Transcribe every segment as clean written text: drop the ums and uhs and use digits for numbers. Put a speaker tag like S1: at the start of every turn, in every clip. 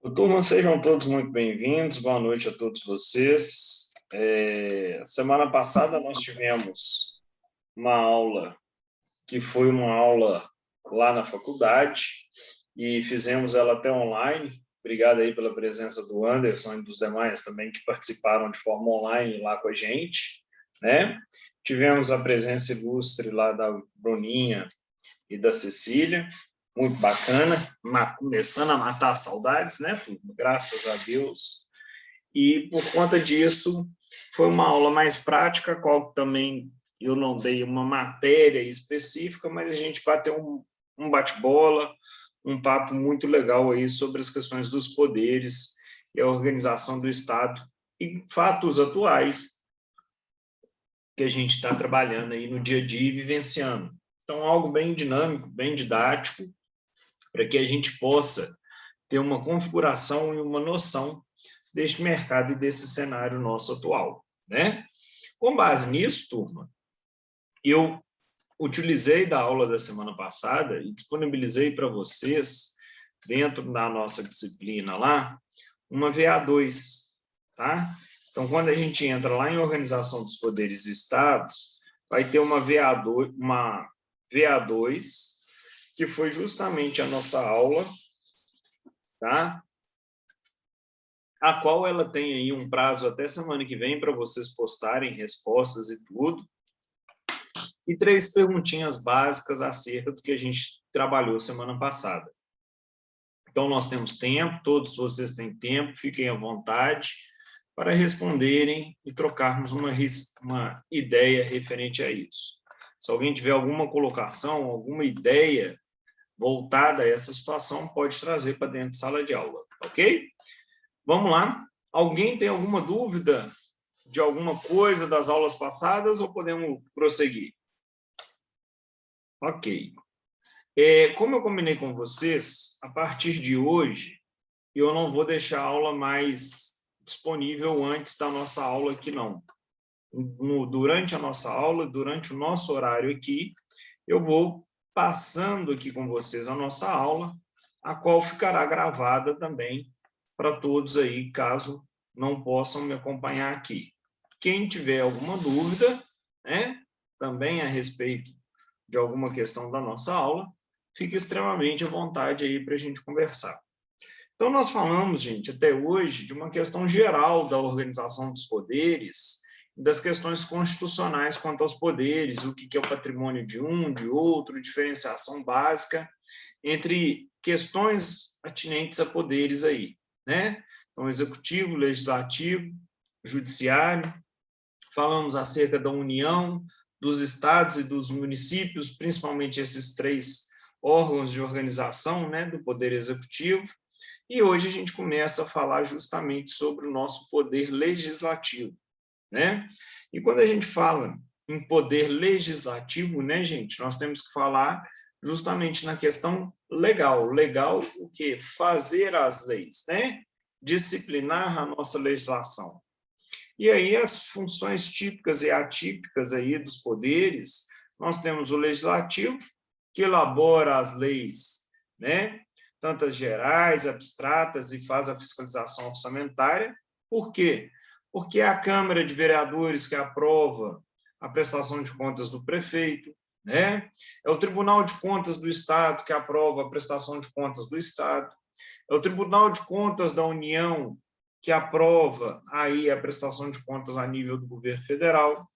S1: Turma, sejam todos muito bem-vindos, boa noite a todos vocês. Semana passada nós tivemos uma aula que foi uma aula lá na faculdade e fizemos ela até online. Obrigado aí pela presença do Anderson e dos demais também que participaram de forma online lá com a gente, né? Tivemos a presença ilustre lá da Bruninha e da Cecília, muito bacana, começando a matar as saudades, né? Graças a Deus. E por conta disso, foi uma aula mais prática, qual também eu não dei uma matéria específica, mas a gente bateu um bate-bola, um papo muito legal aí sobre as questões dos poderes e a organização do Estado e fatos atuais que a gente está trabalhando aí no dia a dia e vivenciando. Então, algo bem dinâmico, bem didático, para que a gente possa ter uma configuração e uma noção deste mercado e desse cenário nosso atual, né? Com base nisso, turma, eu utilizei da aula da semana passada e disponibilizei para vocês, dentro da nossa disciplina lá, uma VA2, tá? Então, quando a gente entra lá em Organização dos Poderes e Estados, vai ter uma VA2, que foi justamente a nossa aula, tá? A qual ela tem aí um prazo até semana que vem para vocês postarem respostas e tudo. E 3 perguntinhas básicas acerca do que a gente trabalhou semana passada. Então, nós temos tempo, todos vocês têm tempo, fiquem à vontade para responderem e trocarmos uma ideia referente a isso. Se alguém tiver alguma colocação, alguma ideia voltada a essa situação, pode trazer para dentro de sala de aula, ok? Vamos lá. Alguém tem alguma dúvida de alguma coisa das aulas passadas ou podemos prosseguir? Ok. Como eu combinei com vocês, a partir de hoje, eu não vou deixar a aula mais disponível antes da nossa aula aqui, não. Durante a nossa aula, durante o nosso horário aqui, eu vou passando aqui com vocês a nossa aula, a qual ficará gravada também para todos aí, caso não possam me acompanhar aqui. Quem tiver alguma dúvida, né, também a respeito de alguma questão da nossa aula, fique extremamente à vontade aí para a gente conversar. Então, nós falamos, gente, até hoje, de uma questão geral da organização dos poderes, das questões constitucionais quanto aos poderes, o que é o patrimônio de um, de outro, diferenciação básica entre questões atinentes a poderes aí, né? Então, executivo, legislativo, judiciário, falamos acerca da União, dos estados e dos municípios, principalmente esses 3 órgãos de organização, né, do poder executivo, e hoje a gente começa a falar justamente sobre o nosso poder legislativo, né? E quando a gente fala em poder legislativo, né, gente, nós temos que falar justamente na questão legal. Legal, o quê? Fazer as leis, né? Disciplinar a nossa legislação. E aí as funções típicas e atípicas aí dos poderes, nós temos o legislativo, que elabora as leis, né? Tantas gerais, abstratas, e faz a fiscalização orçamentária. Por quê? Porque é a Câmara de Vereadores que aprova a prestação de contas do prefeito, né? É o Tribunal de Contas do Estado que aprova a prestação de contas do Estado. É o Tribunal de Contas da União que aprova aí a prestação de contas a nível do governo federal.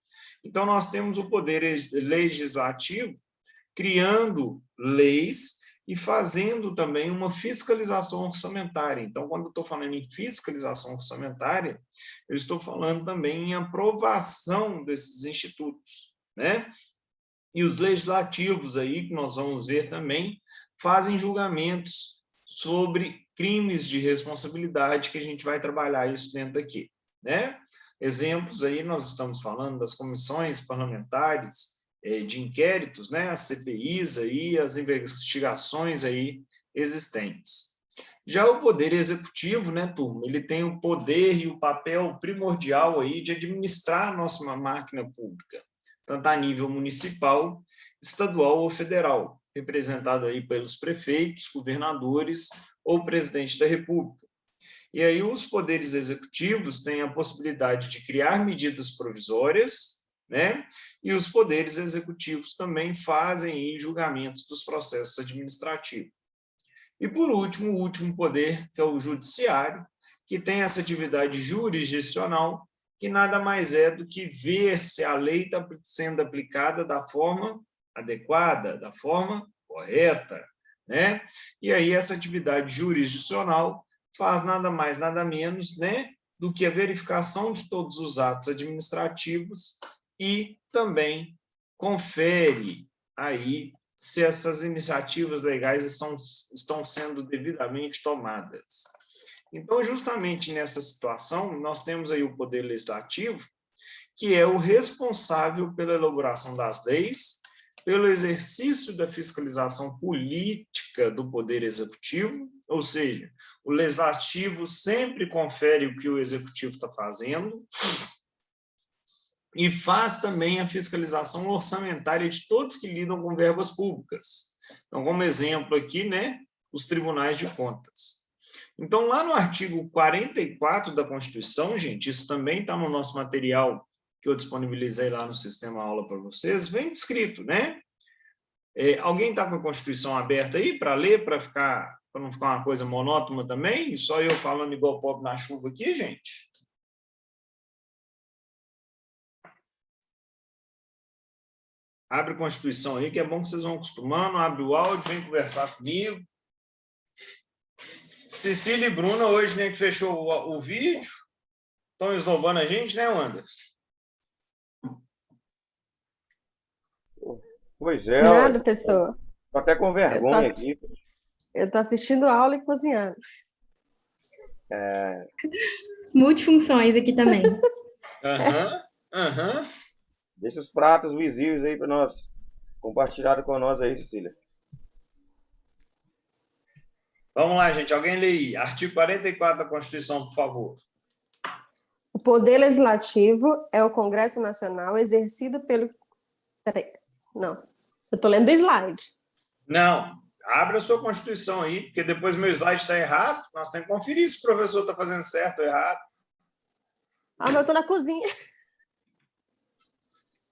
S1: Então, nós temos o poder legislativo criando leis e fazendo também uma fiscalização orçamentária. Então, quando eu estou falando em fiscalização orçamentária, eu estou falando também em aprovação desses institutos, né? E os legislativos aí, que nós vamos ver também, fazem julgamentos sobre crimes de responsabilidade, que a gente vai trabalhar isso dentro daqui, né? Exemplos aí, nós estamos falando das comissões parlamentares de inquéritos, né? As CPIs aí, as investigações aí existentes. Já o poder executivo, né, turma, ele tem o poder e o papel primordial aí de administrar a nossa máquina pública, tanto a nível municipal, estadual ou federal, representado aí pelos prefeitos, governadores ou presidente da República. E aí os poderes executivos têm a possibilidade de criar medidas provisórias, né? E os poderes executivos também fazem aí julgamentos dos processos administrativos. E, por último, o último poder, que é o judiciário, que tem essa atividade jurisdicional, que nada mais é do que ver se a lei está sendo aplicada da forma adequada, da forma correta, né? E aí essa atividade jurisdicional faz nada mais, nada menos, né, do que a verificação de todos os atos administrativos e também confere aí se essas iniciativas legais estão sendo devidamente tomadas. Então, justamente nessa situação, nós temos aí o Poder Legislativo, que é o responsável pela elaboração das leis, pelo exercício da fiscalização política do Poder Executivo, ou seja, o Legislativo sempre confere o que o Executivo está fazendo, e faz também a fiscalização orçamentária de todos que lidam com verbas públicas. Então, como exemplo aqui, né, os tribunais de contas. Então, lá no artigo 44 da Constituição, gente, isso também está no nosso material que eu disponibilizei lá no Sistema Aula para vocês, vem descrito, né? Alguém está com a Constituição aberta aí para ler, para não ficar uma coisa monótona também? Só eu falando igual pobre na chuva aqui, gente? Abre a Constituição aí, que é bom que vocês vão acostumando, abre o áudio, vem conversar comigo. Cecília e Bruna, hoje, né, que fechou o vídeo, estão esnobando a gente, né, Anderson?
S2: Pois é.
S3: Nada, pessoa.
S2: Tô até com vergonha aqui.
S3: Eu tô assistindo aula e cozinhando.
S4: Multifunções aqui também.
S2: Deixa os pratos visíveis aí para nós. Compartilhado com nós aí, Cecília.
S1: Vamos lá, gente. Alguém lê aí. Artigo 44 da Constituição, por favor.
S3: O Poder Legislativo é o Congresso Nacional exercido pelo... Peraí. Não, eu tô lendo o slide.
S1: Não, abre a sua Constituição aí, porque depois meu slide está errado. Nós temos que conferir se o professor está fazendo certo ou errado.
S3: Ah, mas eu tô na cozinha.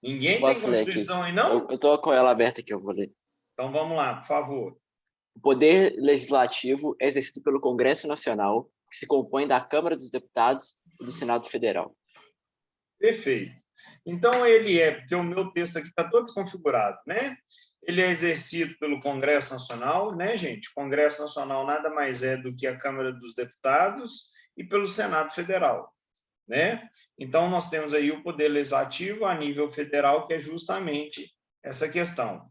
S1: Ninguém tem Constituição aí, não?
S5: Eu tô com ela aberta aqui, eu vou ler.
S1: Então vamos lá, por favor.
S5: O Poder Legislativo é exercido pelo Congresso Nacional, que se compõe da Câmara dos Deputados e do Senado Federal.
S1: Perfeito. Então, porque o meu texto aqui está todo desconfigurado, né? Ele é exercido pelo Congresso Nacional, né, gente? O Congresso Nacional nada mais é do que a Câmara dos Deputados e pelo Senado Federal, né? Então, nós temos aí o Poder Legislativo a nível federal, que é justamente essa questão.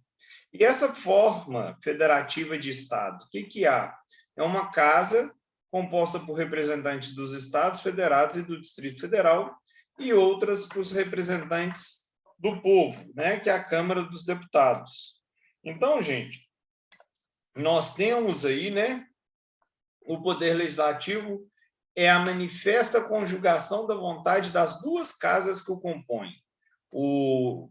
S1: E essa forma federativa de Estado, o que há? É uma casa composta por representantes dos Estados Federados e do Distrito Federal, e outras para os representantes do povo, né, que é a Câmara dos Deputados. Então, gente, nós temos aí, né, o Poder Legislativo é a manifesta conjugação da vontade das duas casas que o compõem. O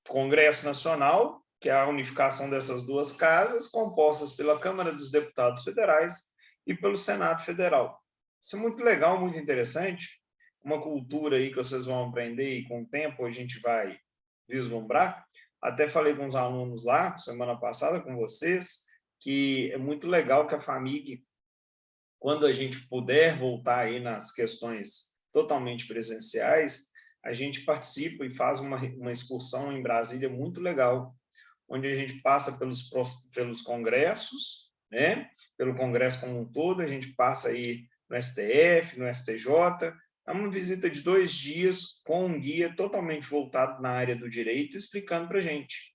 S1: Congresso Nacional, que é a unificação dessas duas casas, compostas pela Câmara dos Deputados Federais e pelo Senado Federal. Isso é muito legal, muito interessante. Uma cultura aí que vocês vão aprender e com o tempo a gente vai vislumbrar. Até falei com os alunos lá, semana passada, com vocês, que é muito legal que a família, quando a gente puder voltar aí nas questões totalmente presenciais, a gente participa e faz uma excursão em Brasília muito legal, onde a gente passa pelos congressos, né? Pelo Congresso como um todo, a gente passa aí no STF, no STJ. É uma visita de 2 dias com um guia totalmente voltado na área do direito, explicando para a gente.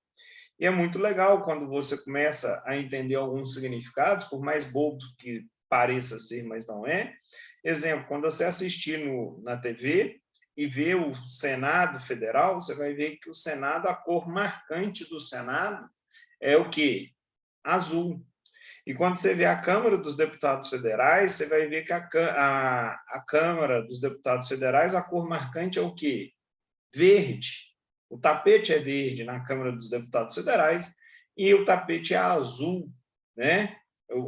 S1: E é muito legal quando você começa a entender alguns significados, por mais bobo que pareça ser, mas não é. Exemplo, quando você assistir na TV e ver o Senado Federal, você vai ver que o Senado, a cor marcante do Senado é o quê? Azul. E quando você vê a Câmara dos Deputados Federais, você vai ver que a Câmara dos Deputados Federais, a cor marcante é o quê? Verde. O tapete é verde na Câmara dos Deputados Federais e o tapete é azul, né?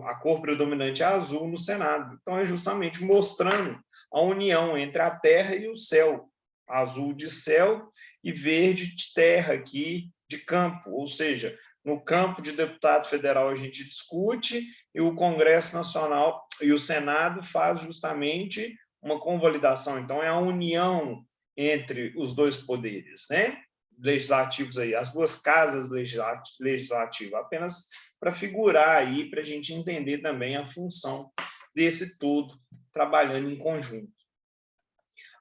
S1: a cor predominante é azul no Senado. Então, é justamente mostrando a união entre a terra e o céu. Azul de céu e verde de terra aqui, de campo. Ou seja, no campo de deputado federal a gente discute e o Congresso Nacional e o Senado faz justamente uma convalidação. Então, é a união entre os dois poderes, né? Legislativos aí, as duas casas legislativas, apenas para figurar aí, para a gente entender também a função desse todo trabalhando em conjunto.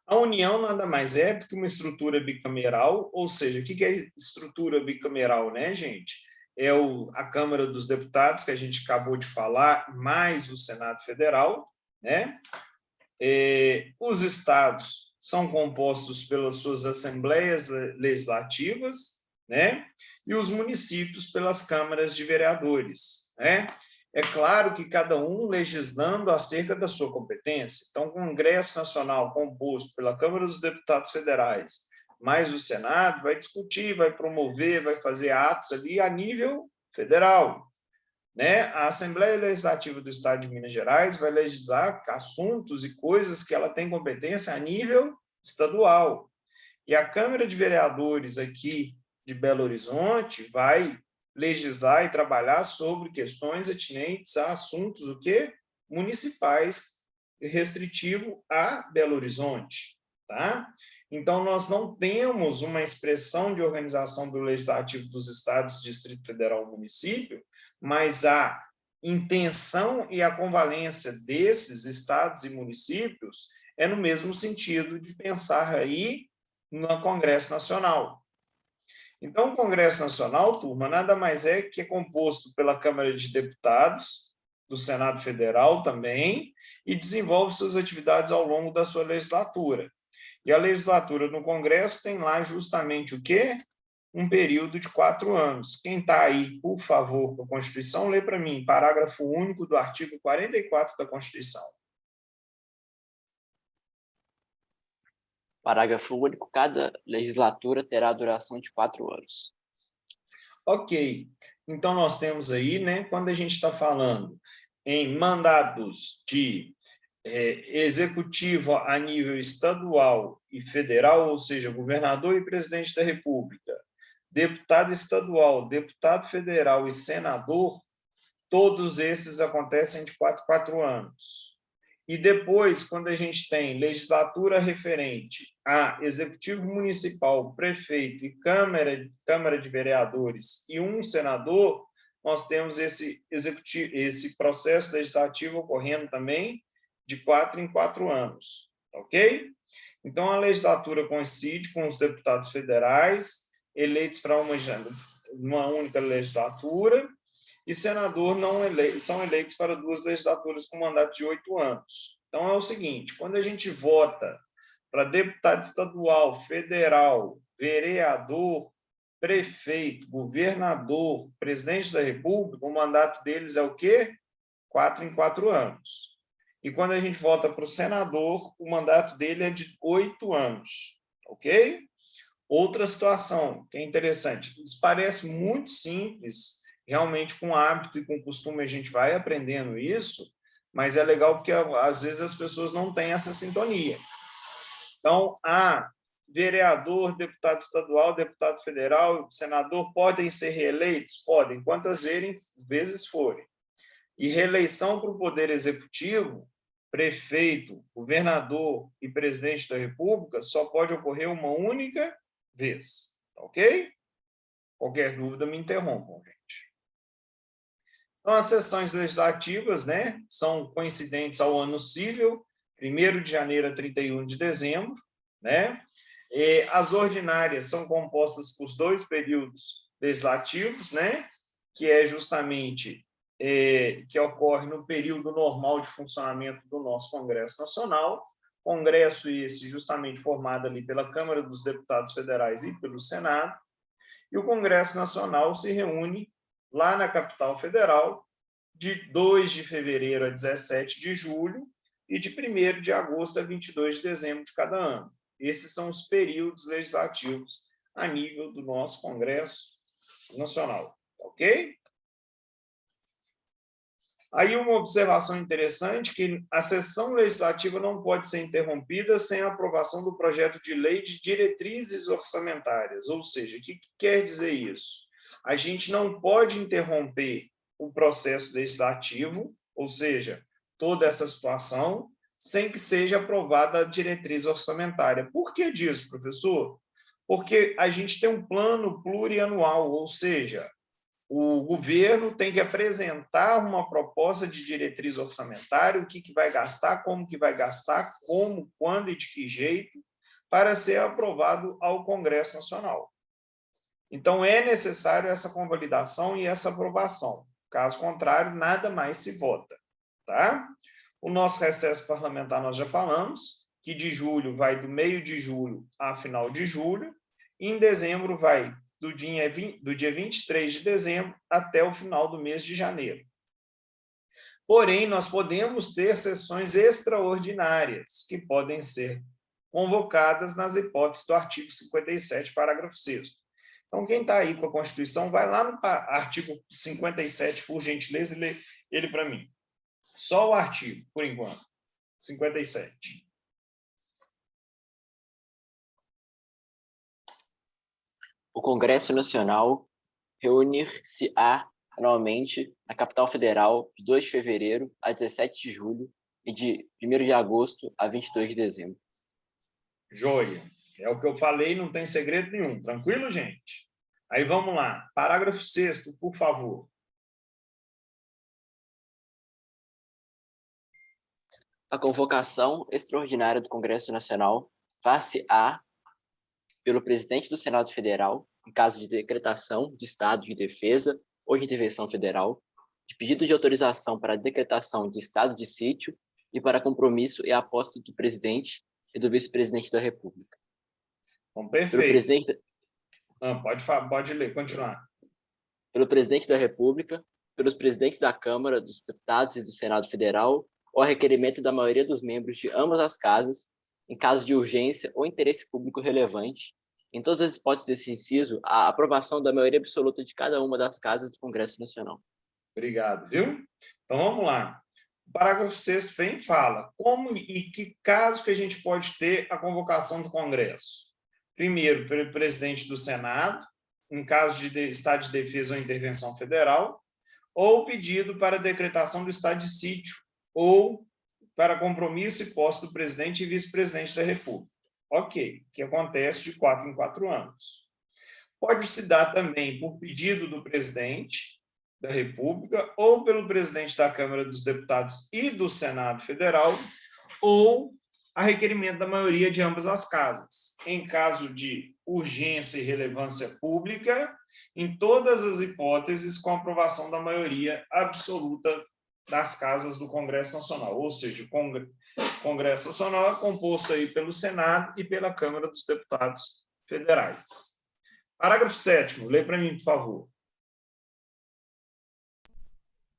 S1: A união nada mais é do que uma estrutura bicameral, ou seja, o que é estrutura bicameral, né, gente? É a Câmara dos Deputados, que a gente acabou de falar, mais o Senado Federal, né? Os estados são compostos pelas suas assembleias legislativas, né? E os municípios pelas câmaras de vereadores, né? É claro que cada um legislando acerca da sua competência. Então, o Congresso Nacional, composto pela Câmara dos Deputados Federais, mais o Senado, vai discutir, vai promover, vai fazer atos ali a nível federal, né? A Assembleia Legislativa do Estado de Minas Gerais vai legislar assuntos e coisas que ela tem competência a nível estadual. E a Câmara de Vereadores aqui de Belo Horizonte vai legislar e trabalhar sobre questões atinentes a assuntos o quê? Municipais, restritivo a Belo Horizonte, tá? Então, nós não temos uma expressão de organização do Legislativo dos Estados, Distrito Federal, Município, mas a intenção e a convalência desses estados e municípios é no mesmo sentido de pensar aí no Congresso Nacional. Então, o Congresso Nacional, turma, nada mais é que é composto pela Câmara de Deputados, do Senado Federal também, e desenvolve suas atividades ao longo da sua legislatura. E a legislatura no Congresso tem lá justamente o quê? Um período de 4 anos. Quem está aí, por favor, com a Constituição, lê para mim, parágrafo único do artigo 44 da Constituição.
S5: Parágrafo único, cada legislatura terá duração de 4 anos.
S1: Ok, então nós temos aí, né, quando a gente está falando em mandatos de executivo a nível estadual e federal, ou seja, governador e presidente da República, deputado estadual, deputado federal e senador, todos esses acontecem de 4 anos. E depois, quando a gente tem legislatura referente a executivo municipal, prefeito e Câmara de Vereadores e um senador, nós temos esse processo legislativo ocorrendo também de 4 em 4 anos, ok? Então, a legislatura coincide com os deputados federais eleitos para uma única legislatura, e senador são eleitos para 2 legislaturas com mandato de 8 anos. Então, é o seguinte, quando a gente vota para deputado estadual, federal, vereador, prefeito, governador, presidente da República, o mandato deles é o quê? 4 em 4 anos. E quando a gente vota para o senador, o mandato dele é de 8 anos, ok? Outra situação que é interessante, isso parece muito simples, realmente com hábito e com costume a gente vai aprendendo isso, mas é legal porque às vezes as pessoas não têm essa sintonia. Então, vereador, deputado estadual, deputado federal, senador podem ser reeleitos? Podem, quantas vezes forem. E reeleição para o Poder Executivo, prefeito, governador e presidente da República só pode ocorrer uma única vez, ok? Qualquer dúvida me interrompam, gente. Então, as sessões legislativas, né, são coincidentes ao ano civil, 1º de janeiro a 31 de dezembro, né? E as ordinárias são compostas por 2 períodos legislativos, né, que é justamente que ocorre no período normal de funcionamento do nosso Congresso Nacional, Congresso esse justamente formado ali pela Câmara dos Deputados Federais e pelo Senado, e o Congresso Nacional se reúne lá na capital federal, de 2 de fevereiro a 17 de julho e de 1º de agosto a 22 de dezembro de cada ano. Esses são os períodos legislativos a nível do nosso Congresso Nacional, ok? Aí uma observação interessante, que a sessão legislativa não pode ser interrompida sem a aprovação do projeto de lei de diretrizes orçamentárias. Ou seja, o que quer dizer isso? A gente não pode interromper o processo legislativo, ou seja, toda essa situação, sem que seja aprovada a diretriz orçamentária. Por que disso, professor? Porque a gente tem um plano plurianual, ou seja, o governo tem que apresentar uma proposta de diretriz orçamentária, o que vai gastar, como, quando e de que jeito, para ser aprovado ao Congresso Nacional. Então, é necessário essa convalidação e essa aprovação. Caso contrário, nada mais se vota. Tá? O nosso recesso parlamentar, nós já falamos, que de julho vai do meio de julho a final de julho, e em dezembro vai do dia 23 de dezembro até o final do mês de janeiro. Porém, nós podemos ter sessões extraordinárias, que podem ser convocadas nas hipóteses do artigo 57, parágrafo 6º. Então, quem está aí com a Constituição, vai lá no artigo 57, por gentileza, e lê ele para mim. Só o artigo, por enquanto. 57.
S5: O Congresso Nacional reunir-se-á anualmente na capital federal de 2 de fevereiro a 17 de julho e de 1º de agosto a 22 de dezembro.
S1: Joia. É o que eu falei, não tem segredo nenhum. Tranquilo, gente? Aí vamos lá. Parágrafo 6º, por favor.
S5: A convocação extraordinária do Congresso Nacional far-se-á pelo presidente do Senado Federal, em caso de decretação de estado de defesa ou de intervenção federal, de pedido de autorização para a decretação de estado de sítio e para compromisso e aposta do presidente e do vice-presidente da República.
S1: Bom, perfeito. Pode ler, continuar.
S5: Pelo presidente da República, pelos presidentes da Câmara, dos Deputados e do Senado Federal, ou a requerimento da maioria dos membros de ambas as casas, em caso de urgência ou interesse público relevante, em todas as hipóteses desse inciso, a aprovação da maioria absoluta de cada uma das casas do Congresso Nacional.
S1: Obrigado, viu? Então, vamos lá. O parágrafo 6º vem e fala como e que caso que a gente pode ter a convocação do Congresso. Primeiro, pelo presidente do Senado, em caso de estado de defesa ou intervenção federal, ou pedido para decretação do estado de sítio, ou para compromisso e posse do presidente e vice-presidente da República. Ok, que acontece de 4 em 4 anos. Pode se dar também por pedido do presidente da República, ou pelo presidente da Câmara dos Deputados e do Senado Federal, ou a requerimento da maioria de ambas as casas. Em caso de urgência e relevância pública, em todas as hipóteses, com aprovação da maioria absoluta das casas do Congresso Nacional, ou seja, o Congresso Nacional é composto aí pelo Senado e pela Câmara dos Deputados Federais. Parágrafo 7º, lê para mim, por favor.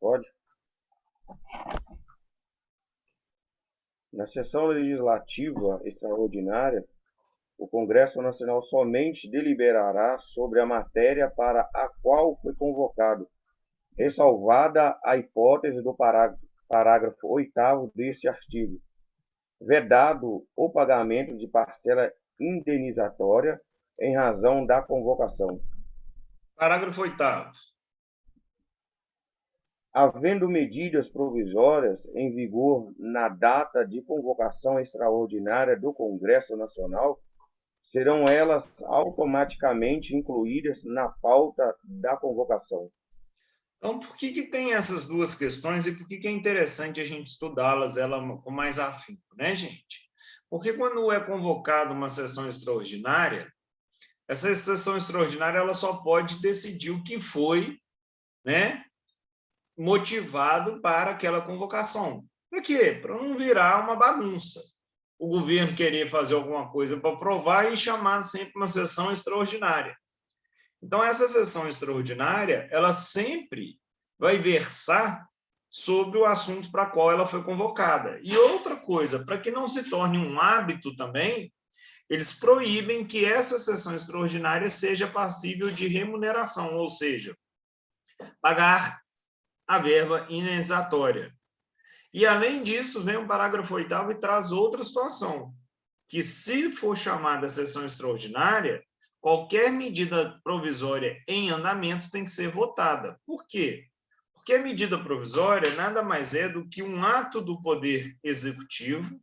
S2: Pode. Na sessão legislativa extraordinária, o Congresso Nacional somente deliberará sobre a matéria para a qual foi convocado, ressalvada a hipótese do parágrafo 8º deste artigo, vedado o pagamento de parcela indenizatória em razão da convocação.
S1: Parágrafo 8º.
S2: Havendo medidas provisórias em vigor na data de convocação extraordinária do Congresso Nacional, serão elas automaticamente incluídas na pauta da convocação.
S1: Então, por que tem essas duas questões e por que é interessante a gente estudá-las com mais afinco, né, gente? Porque quando é convocada uma sessão extraordinária, essa sessão extraordinária ela só pode decidir o que foi, né, motivado para aquela convocação. Para quê? Para não virar uma bagunça. O governo querer fazer alguma coisa para aprovar e chamar sempre uma sessão extraordinária. Então, essa sessão extraordinária, ela sempre vai versar sobre o assunto para qual ela foi convocada. E outra coisa, para que não se torne um hábito também, eles proíbem que essa sessão extraordinária seja passível de remuneração, ou seja, pagar a verba indenizatória. E, além disso, vem o parágrafo 8º e traz outra situação, que, se for chamada sessão extraordinária, qualquer medida provisória em andamento tem que ser votada. Por quê? Porque a medida provisória nada mais é do que um ato do Poder Executivo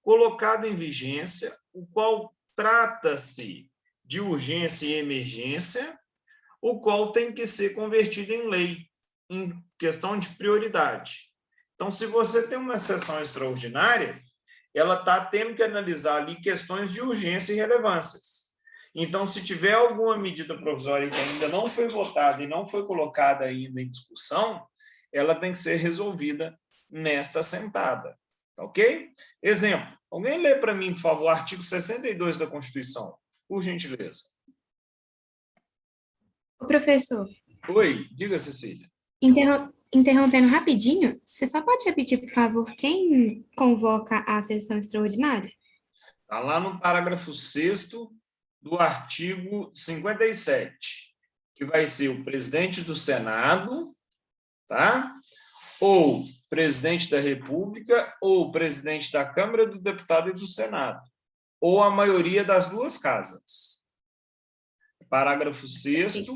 S1: colocado em vigência, o qual trata-se de urgência e emergência, o qual tem que ser convertido em lei, em questão de prioridade. Então, se você tem uma sessão extraordinária, ela está tendo que analisar ali questões de urgência e relevâncias. Então, se tiver alguma medida provisória que ainda não foi votada e não foi colocada ainda em discussão, ela tem que ser resolvida nesta sentada. Tá ok? Exemplo. Alguém lê para mim, por favor, o artigo 62 da Constituição, por gentileza.
S4: Ô, professor,
S1: Oi, diga, Cecília.
S4: interrompendo rapidinho, você só pode repetir, por favor, quem convoca a sessão extraordinária?
S1: Está lá no parágrafo 6º do artigo 57, que vai ser o presidente do Senado, tá? Ou presidente da República, ou presidente da Câmara do Deputado e do Senado, ou a maioria das duas casas. Parágrafo 6º,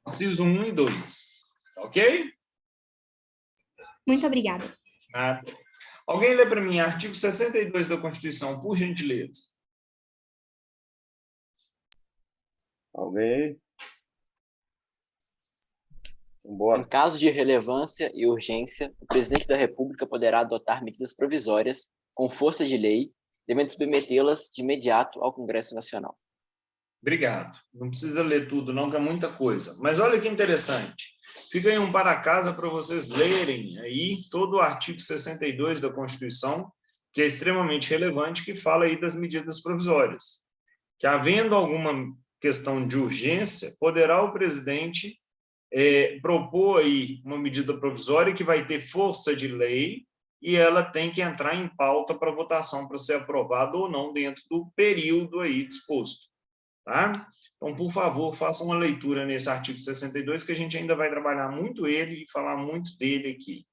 S1: inciso 1 e 2. Ok?
S4: Muito obrigada.
S1: Nada. Alguém lê para mim artigo 62 da Constituição, por gentileza.
S2: Alguém?
S5: Em
S2: Bora.
S5: caso de relevância e urgência, o presidente da República poderá adotar medidas provisórias com força de lei, devendo submetê-las de imediato ao Congresso Nacional.
S1: Obrigado. Não precisa ler tudo, não, que é muita coisa. Mas olha que interessante. Fica aí um para casa para vocês lerem aí todo o artigo 62 da Constituição, que é extremamente relevante, que fala aí das medidas provisórias. Que, havendo alguma questão de urgência, poderá o presidente propor aí uma medida provisória que vai ter força de lei e ela tem que entrar em pauta para votação, para ser aprovada ou não dentro do período aí disposto. Tá? Então, por favor, façam uma leitura nesse artigo 62, que a gente ainda vai trabalhar muito ele e falar muito dele aqui.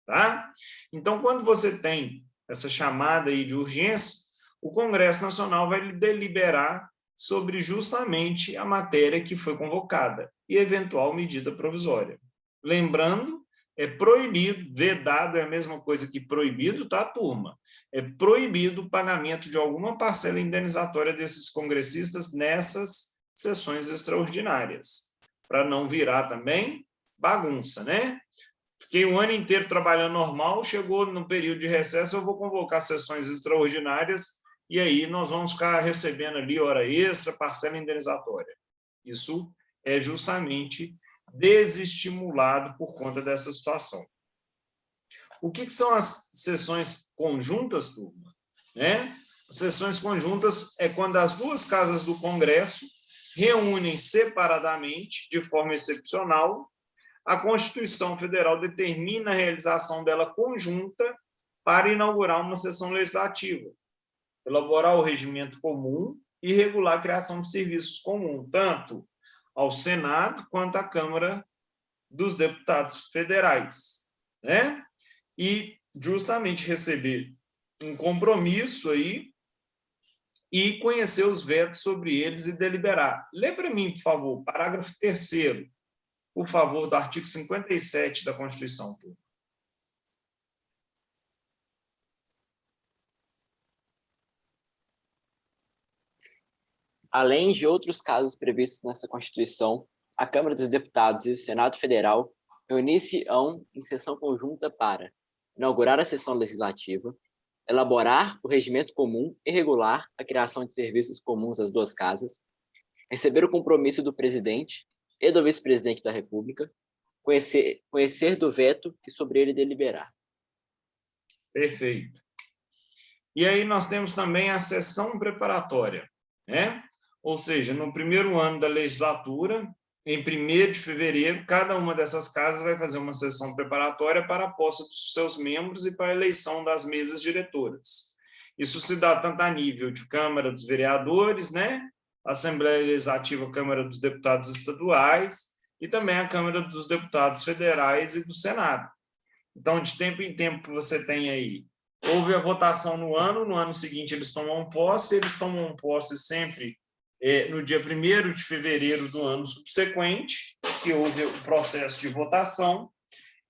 S1: Tá? Então, quando você tem essa chamada aí de urgência, o Congresso Nacional vai deliberar sobre justamente a matéria que foi convocada e eventual medida provisória. Lembrando, é proibido, vedado é a mesma coisa que proibido, tá, turma? É proibido o pagamento de alguma parcela indenizatória desses congressistas nessas sessões extraordinárias, para não virar também bagunça, né? Fiquei um ano inteiro trabalhando normal, chegou no período de recesso, eu vou convocar sessões extraordinárias e aí nós vamos ficar recebendo ali hora extra, parcela indenizatória. Isso é justamente desestimulado por conta dessa situação. O que são as sessões conjuntas, turma? As sessões conjuntas é quando as duas casas do Congresso reúnem separadamente, de forma excepcional. A Constituição Federal determina a realização dela conjunta para inaugurar uma sessão legislativa, elaborar o regimento comum e regular a criação de serviços comuns, tanto ao Senado quanto à Câmara dos Deputados Federais, né? E justamente receber um compromisso aí e conhecer os vetos sobre eles e deliberar. Lê para mim, por favor, parágrafo 3º, por favor, do artigo 57 da Constituição.
S5: Além de outros casos previstos nessa Constituição, a Câmara dos Deputados e o Senado Federal reunir-se-ão em sessão conjunta para inaugurar a sessão legislativa, elaborar o regimento comum e regular a criação de serviços comuns das duas casas, receber o compromisso do presidente e do vice-presidente da República, conhecer do veto e sobre ele deliberar.
S1: Perfeito. E aí nós temos também a sessão preparatória, né? Ou seja, no primeiro ano da legislatura, em 1º de fevereiro, cada uma dessas casas vai fazer uma sessão preparatória para a posse dos seus membros e para a eleição das mesas diretoras. Isso se dá tanto a nível de Câmara dos Vereadores, né? Assembleia Legislativa, Câmara dos Deputados Estaduais e também a Câmara dos Deputados Federais e do Senado. Então, de tempo em tempo, você tem aí, houve a votação no ano seguinte eles tomam posse sempre no dia 1º de fevereiro do ano subsequente, que houve o processo de votação,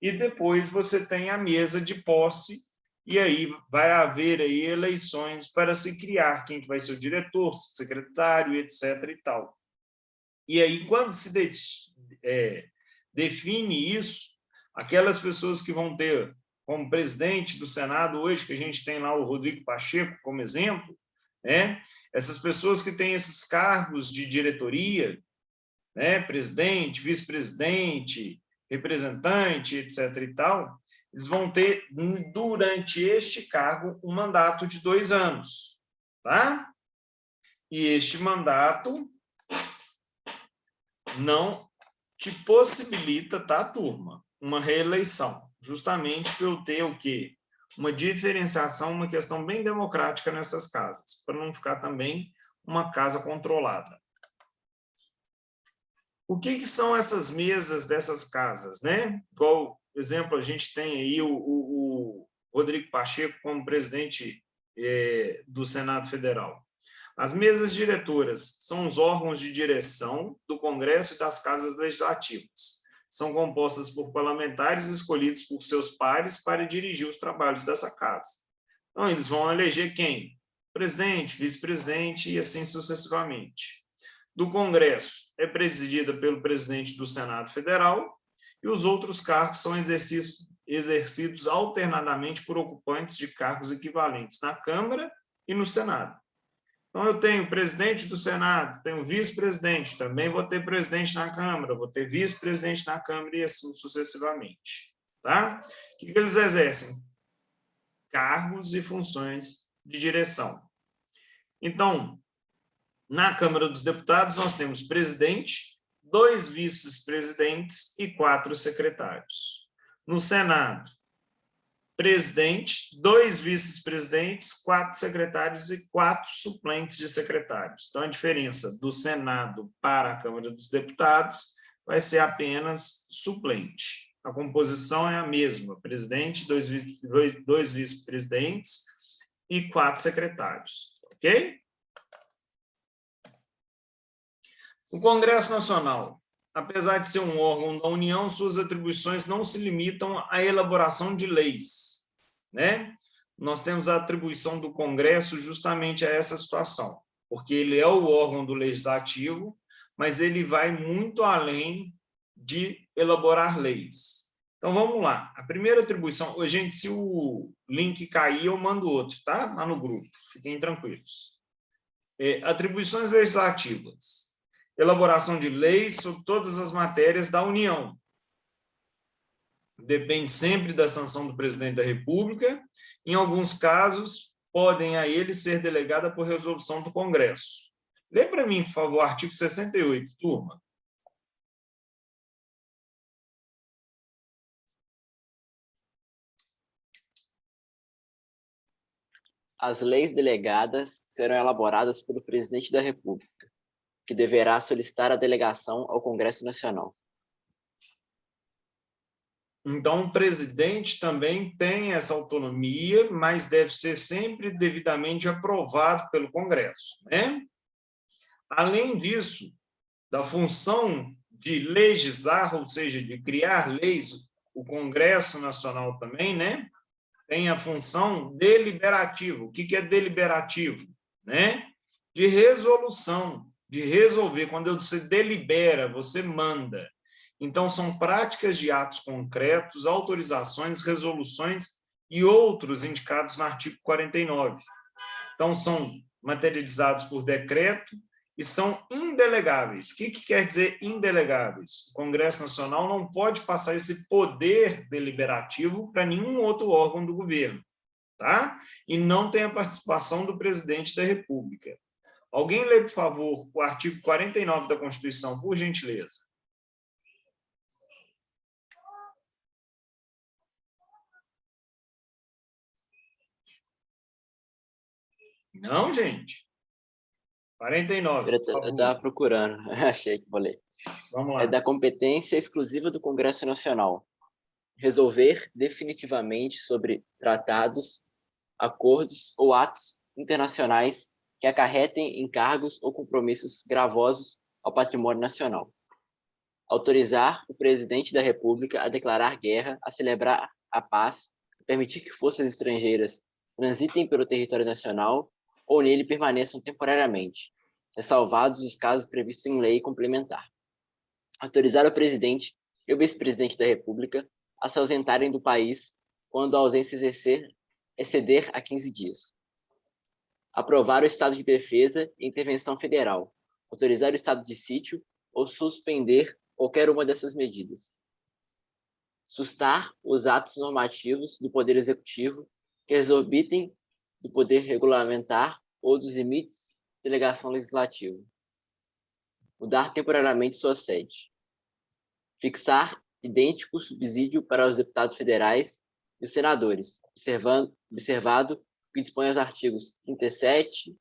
S1: e depois você tem a mesa de posse, e aí vai haver aí eleições para se criar quem que vai ser o diretor, secretário, etc. e tal. E aí, quando se define isso, aquelas pessoas que vão ter como presidente do Senado hoje, que a gente tem lá o Rodrigo Pacheco como exemplo, né? Essas pessoas que têm esses cargos de diretoria, né? Presidente, vice-presidente, representante, etc. e tal, eles vão ter, durante este cargo, um mandato de 2 anos, tá? E este mandato não te possibilita, tá, turma? Uma reeleição, justamente para eu ter o quê? Uma diferenciação, uma questão bem democrática nessas casas, para não ficar também uma casa controlada. O que são essas mesas dessas casas, né? Igual, por exemplo, a gente tem aí o Rodrigo Pacheco como presidente do Senado Federal. As mesas diretoras são os órgãos de direção do Congresso e das casas legislativas. São compostas por parlamentares escolhidos por seus pares para dirigir os trabalhos dessa casa. Então, eles vão eleger quem? Presidente, vice-presidente e assim sucessivamente. Do Congresso é presidida pelo presidente do Senado Federal e os outros cargos são exercidos alternadamente por ocupantes de cargos equivalentes na Câmara e no Senado. Então, eu tenho presidente do Senado, tenho vice-presidente, também vou ter presidente na Câmara, vou ter vice-presidente na Câmara e assim sucessivamente. Tá? O que eles exercem? Cargos e funções de direção. Então, na Câmara dos Deputados, nós temos presidente, 2 vice-presidentes e 4 secretários. No Senado, presidente, 2 vice-presidentes, 4 secretários e 4 suplentes de secretários. Então, a diferença do Senado para a Câmara dos Deputados vai ser apenas suplente. A composição é a mesma, presidente, 2 vice-presidentes e 4 secretários, ok? O Congresso Nacional, apesar de ser um órgão da União, suas atribuições não se limitam à elaboração de leis, né? Nós temos a atribuição do Congresso justamente a essa situação, porque ele é o órgão do Legislativo, mas ele vai muito além de elaborar leis. Então, vamos lá. A primeira atribuição... Gente, se o link cair, eu mando outro, tá? Lá no grupo. Fiquem tranquilos. Atribuições legislativas. Elaboração de leis sobre todas as matérias da União. Depende sempre da sanção do presidente da República. Em alguns casos, podem a ele ser delegada por resolução do Congresso. Lê para mim, por favor, o artigo 68, turma.
S5: As leis delegadas serão elaboradas pelo presidente da República, que deverá solicitar a delegação ao Congresso Nacional.
S1: Então, o presidente também tem essa autonomia, mas deve ser sempre devidamente aprovado pelo Congresso, né? Além disso, da função de legislar, ou seja, de criar leis, o Congresso Nacional também, né? Tem a função deliberativa. O que é deliberativo? Né? De resolução, de resolver. Quando você delibera, você manda. Então, são práticas de atos concretos, autorizações, resoluções e outros indicados no artigo 49. Então, são materializados por decreto e são indelegáveis. O que quer dizer indelegáveis? O Congresso Nacional não pode passar esse poder deliberativo para nenhum outro órgão do governo, tá? E não tem a participação do presidente da República. Alguém lê, por favor, o artigo 49 da Constituição, por gentileza. Não, gente. 49, por
S5: Eu
S1: favor.
S5: estava procurando, achei que vou ler.
S1: Vamos lá.
S5: É da competência exclusiva do Congresso Nacional resolver definitivamente sobre tratados, acordos ou atos internacionais que acarretem encargos ou compromissos gravosos ao patrimônio nacional. Autorizar o presidente da República a declarar guerra, a celebrar a paz, permitir que forças estrangeiras transitem pelo território nacional ou nele permaneçam temporariamente, ressalvados os casos previstos em lei complementar. Autorizar o presidente e o vice-presidente da República a se ausentarem do país quando a ausência exceder a 15 dias. Aprovar o estado de defesa e intervenção federal. Autorizar o estado de sítio ou suspender qualquer uma dessas medidas. Sustar os atos normativos do Poder Executivo que exorbitem do poder regulamentar ou dos limites de delegação legislativa. Mudar temporariamente sua sede. Fixar idêntico subsídio para os deputados federais e os senadores, observado o que dispõe os artigos 37,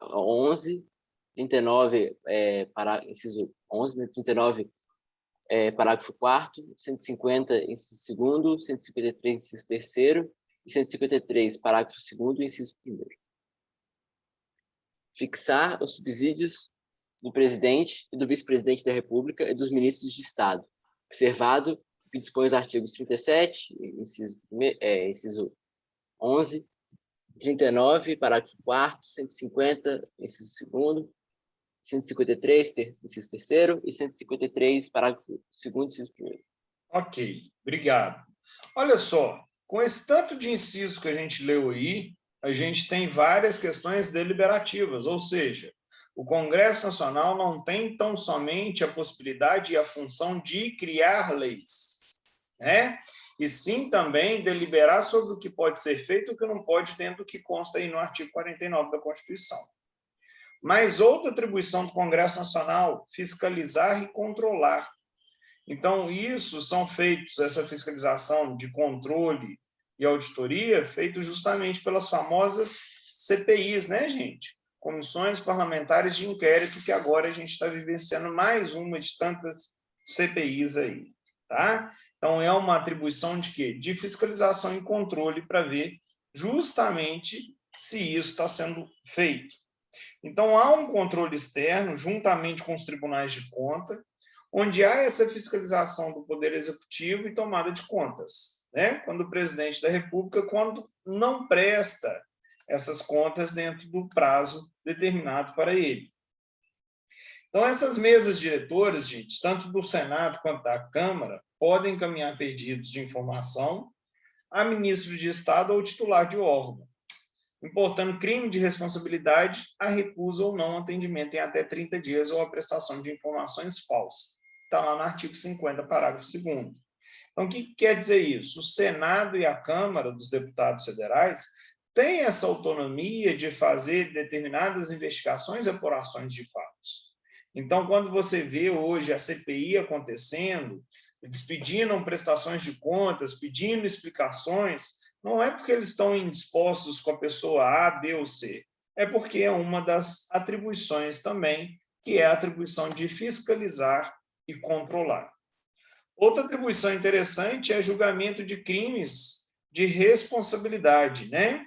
S5: 11, 39, inciso 11, 39, parágrafo 4º, 150, inciso 2º, 153, inciso 3º e 153, parágrafo 2º, inciso 1º. Fixar os subsídios do presidente e do vice-presidente da República e dos ministros de Estado, observado o que dispõe os artigos 37, inciso 11, 39, parágrafo 4º, 150, inciso 2º, 153, inciso 3º e 153, parágrafo 2º, inciso 1º.
S1: Ok, obrigado. Olha só, com esse tanto de inciso que a gente leu aí, a gente tem várias questões deliberativas, ou seja, o Congresso Nacional não tem tão somente a possibilidade e a função de criar leis, né? E sim também deliberar sobre o que pode ser feito e o que não pode, dentro do que consta aí no artigo 49 da Constituição. Mas outra atribuição do Congresso Nacional, fiscalizar e controlar. Então, isso são feitos, essa fiscalização de controle e auditoria, feito justamente pelas famosas CPIs, né, gente? Comissões Parlamentares de Inquérito, que agora a gente está vivenciando mais uma de tantas CPIs aí, tá? Então, é uma atribuição de quê? De fiscalização e controle para ver justamente se isso está sendo feito. Então, há um controle externo, juntamente com os tribunais de conta, onde há essa fiscalização do Poder Executivo e tomada de contas, né? Quando o presidente da República, quando não presta essas contas dentro do prazo determinado para ele. Então, essas mesas diretoras, gente, tanto do Senado quanto da Câmara, podem encaminhar pedidos de informação a ministro de Estado ou titular de órgão, importando crime de responsabilidade, a recusa ou não atendimento em até 30 dias ou a prestação de informações falsas. Está lá no artigo 50, parágrafo 2º. Então, o que quer dizer isso? O Senado e a Câmara dos Deputados Federais têm essa autonomia de fazer determinadas investigações e apurações de fatos. Então, quando você vê hoje a CPI acontecendo, eles pedindo prestações de contas, pedindo explicações, não é porque eles estão indispostos com a pessoa A, B ou C, é porque é uma das atribuições também, que é a atribuição de fiscalizar e controlar. Outra atribuição interessante é julgamento de crimes de responsabilidade, né?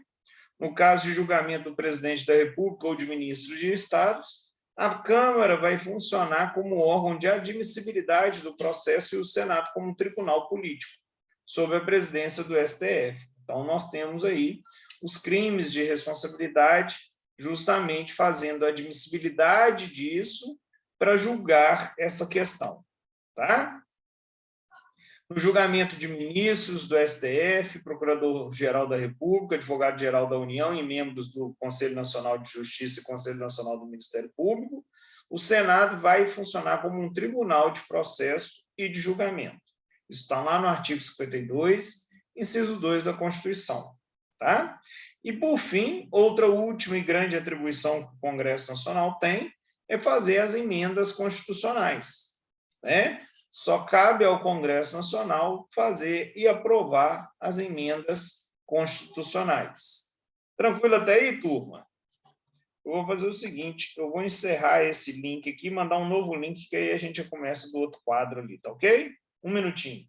S1: No caso de julgamento do presidente da República ou de ministros de estados, a Câmara vai funcionar como órgão de admissibilidade do processo e o Senado como tribunal político, sob a presidência do STF. Então, nós temos aí os crimes de responsabilidade, justamente fazendo a admissibilidade disso para julgar essa questão, tá? No julgamento de ministros do STF, Procurador-Geral da República, Advogado-Geral da União e membros do Conselho Nacional de Justiça e Conselho Nacional do Ministério Público, o Senado vai funcionar como um tribunal de processo e de julgamento. Isso está lá no artigo 52, inciso 2 da Constituição, tá? E, por fim, outra última e grande atribuição que o Congresso Nacional tem é fazer as emendas constitucionais, né? Só cabe ao Congresso Nacional fazer e aprovar as emendas constitucionais. Tranquilo até aí, turma? Eu vou fazer o seguinte, eu vou encerrar esse link aqui, mandar um novo link, que aí a gente já começa do outro quadro ali, tá ok? Um minutinho.